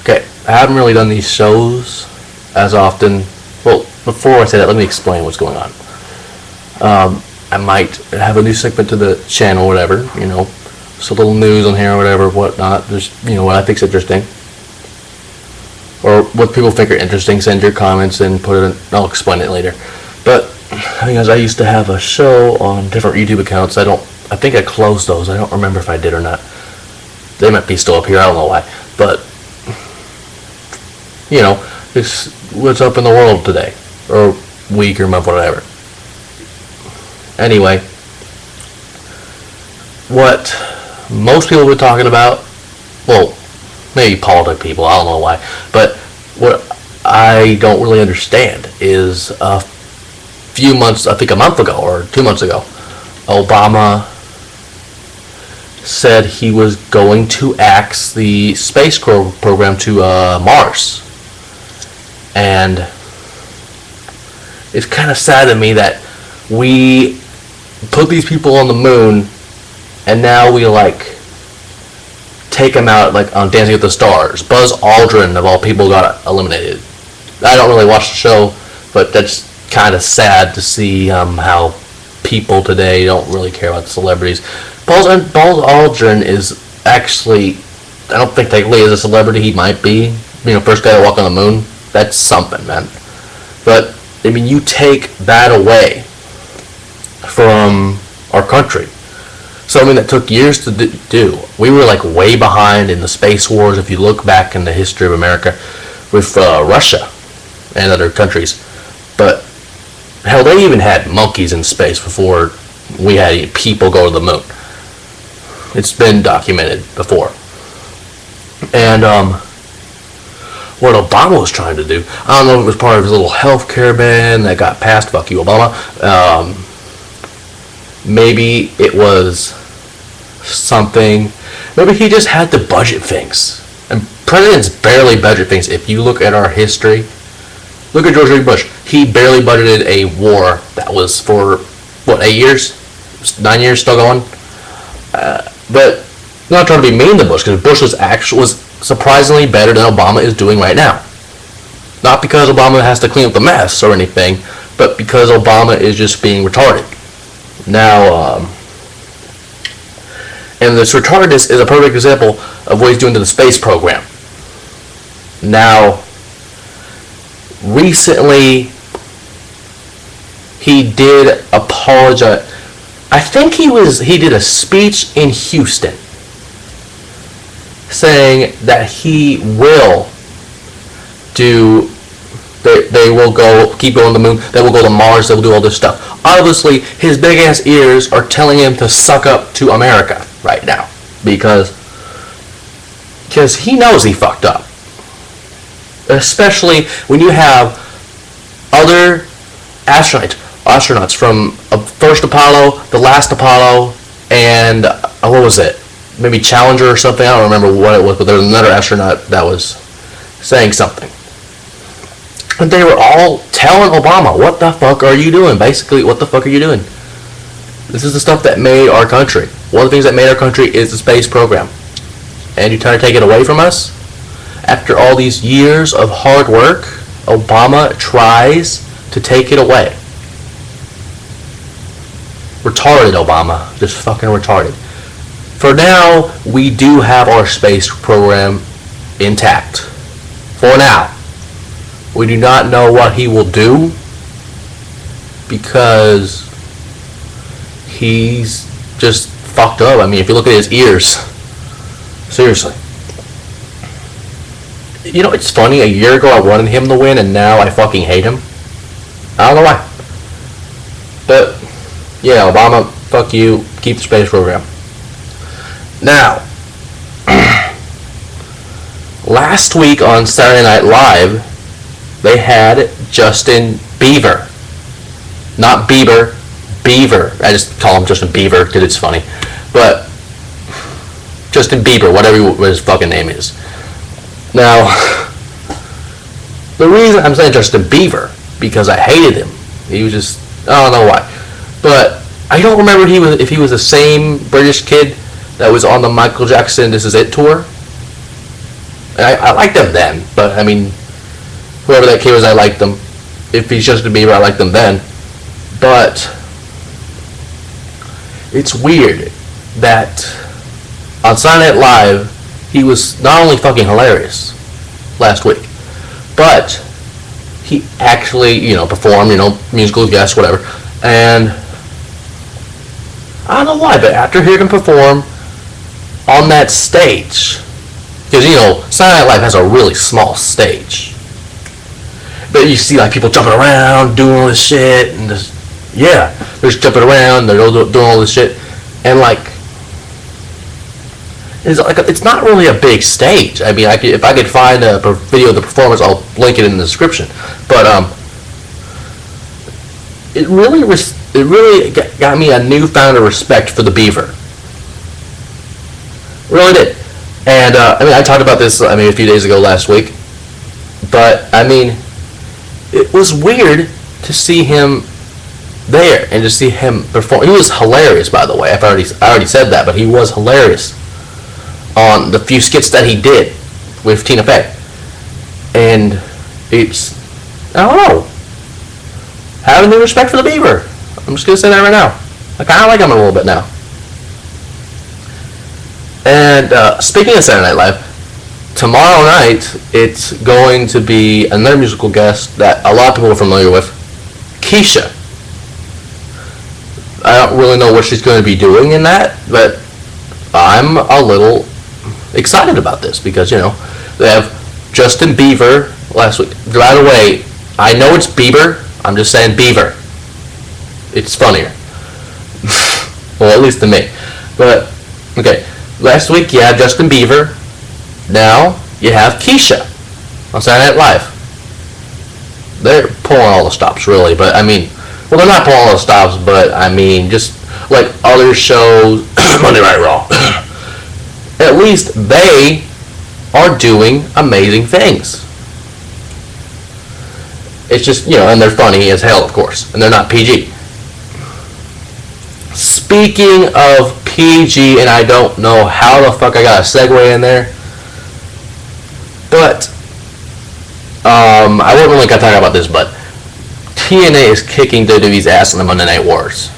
Okay, I haven't really done these shows as often. Well, before I say that, let me explain what's going on. I might have a new segment to the channel, whatever, just a little news on here or whatever, whatnot, just, what I think's interesting. Or what people think are interesting, send your comments and put it in, I'll explain it later. But, because I used to have a show on different YouTube accounts, I think I closed those, I don't remember if I did or not. They might be still up here, I don't know why. But, it's what's up in the world today, or week or month, whatever. Anyway, what most people were talking about, well, maybe politics people, I don't know why, but what I don't really understand is a few months, I think a month ago or 2 months ago, Obama said he was going to axe the space program to Mars. And it's kind of sad to me that we put these people on the moon and now we take them out on Dancing with the Stars. Buzz Aldrin of all people got eliminated. I don't really watch the show, but that's kind of sad to see how people today don't really care about the celebrities. Buzz Aldrin is actually, I don't think technically is a celebrity. He might be, first guy to walk on the moon. That's something, man. But you take that away from our country, something that took years to do. We were way behind in the space wars. If you look back in the history of America with Russia and other countries, but hell, they even had monkeys in space before we had people go to the moon. It's been documented before. And what Obama was trying to do, I don't know if it was part of his little health care ban that got passed, fuck you Obama, maybe it was something, maybe he just had to budget things, and presidents barely budget things. If you look at our history, look at George W. Bush, he barely budgeted a war that was for, 8 years? 9 years, still going? But I'm not trying to be mean to Bush, because Bush was surprisingly better than Obama is doing right now. Not because Obama has to clean up the mess or anything, but because Obama is just being retarded. Now, and this retardedness is a perfect example of what he's doing to the space program. Now, recently, he did apologize. I think he did a speech in Houston saying that he will they will keep going to the moon, they will go to Mars, they will do all this stuff. Obviously, his big ass ears are telling him to suck up to America right now, because he knows he fucked up. Especially when you have other astronauts from first Apollo, the last Apollo, and what was it? Maybe Challenger or something. I don't remember what it was, but there was another astronaut that was saying something. And they were all telling Obama, what the fuck are you doing? Basically, what the fuck are you doing? This is the stuff that made our country. One of the things that made our country is the space program. And you try to take it away from us? After all these years of hard work, Obama tries to take it away. Retarded, Obama. Just fucking retarded. For now, we do have our space program intact. For now. We do not know what he will do, because he's just fucked up. If you look at his ears, seriously. It's funny, a year ago I wanted him to win, and now I fucking hate him. I don't know why. But, yeah, Obama, fuck you, keep the space program. Now, last week on Saturday Night Live, they had Justin Bieber. Not Bieber, Beaver. I just call him Justin Bieber because it's funny. But Justin Bieber, whatever his fucking name is. Now, the reason I'm saying Justin Bieber, because I hated him. He was just, I don't know why. But I don't remember if he was the same British kid that was on the Michael Jackson This Is It tour. I liked them then, but I mean, whoever that kid was, I liked them. If he's Justin Bieber, I liked them then. But it's weird that on Saturday Night Live, he was not only fucking hilarious last week, but he actually, performed, musical guest, whatever. And I don't know why, but after hearing him perform on that stage, because, Saturday Night Live has a really small stage. But you see, like, people jumping around, doing all this shit, and just, they're just jumping around, they're doing all this shit, and, like, it's not really a big stage. I mean, if I could find a video of the performance, I'll link it in the description. But, it really got me a newfound respect for the Beaver. Really did. And, I talked about this, a few days ago last week. But, it was weird to see him there and to see him perform. He was hilarious, by the way. I already said that, but he was hilarious on the few skits that he did with Tina Fey. And I don't know. Having new respect for the Beaver. I'm just going to say that right now. I kind of like him a little bit now. And speaking of Saturday Night Live, tomorrow night it's going to be another musical guest that a lot of people are familiar with, Keisha. I don't really know what she's going to be doing in that, but I'm a little excited about this because, they have Justin Bieber last week. By the way, I know it's Bieber. I'm just saying Beaver. It's funnier. Well, at least to me. But, okay. Last week you had Justin Bieber. Now you have Keisha on Saturday Night Live. They're pulling all the stops, really. But, well, they're not pulling all the stops, but, just like other shows, Monday Night Raw. At least they are doing amazing things. It's just, and they're funny as hell, of course. And they're not PG. Speaking of PG, and I don't know how the fuck I got a segue in there, but I wasn't really gonna talk about this, but TNA is kicking WWE's ass in the Monday Night Wars.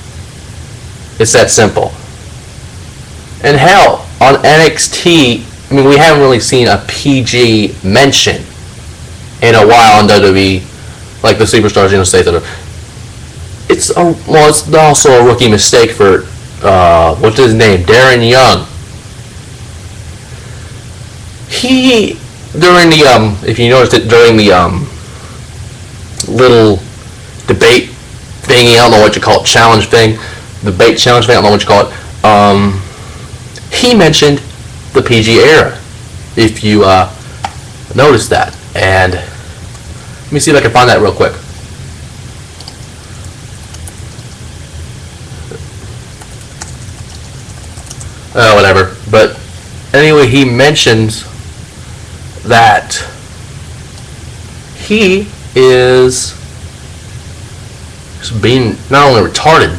It's that simple. And hell, on NXT, we haven't really seen a PG mention in a while on WWE, like the Superstars, say that. It's also a rookie mistake for what's his name, Darren Young. He during the if you noticed it during the little debate thingy, I don't know what you call it, challenge thing, debate challenge thing, I don't know what you call it. He mentioned the PG era, if you noticed that, and let me see if I can find that real quick. Whatever. But anyway, he mentions that he is being not only retarded,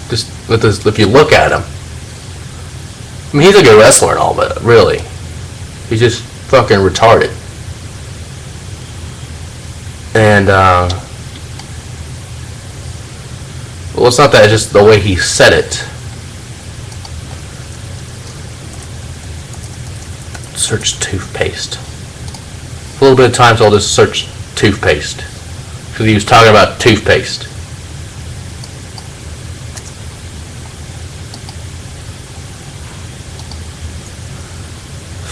just with this, if you look at him. He's a good wrestler and all, but really, he's just fucking retarded. And well, it's not that; it's just the way he said it. Search toothpaste. A little bit of time, so I'll just search toothpaste. Because he was talking about toothpaste.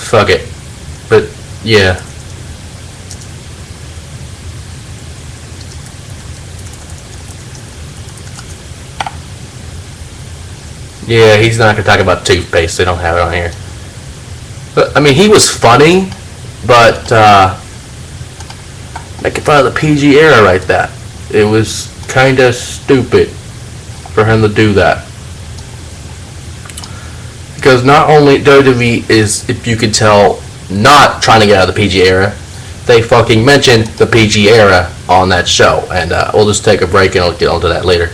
Fuck it. But, yeah. Yeah, he's not going to talk about toothpaste. They don't have it on here. But, he was funny, but making fun of the PG era like that, it was kind of stupid for him to do that. Because not only WWE is, if you could tell, not trying to get out of the PG era, they fucking mentioned the PG era on that show. And we'll just take a break and I'll get onto that later.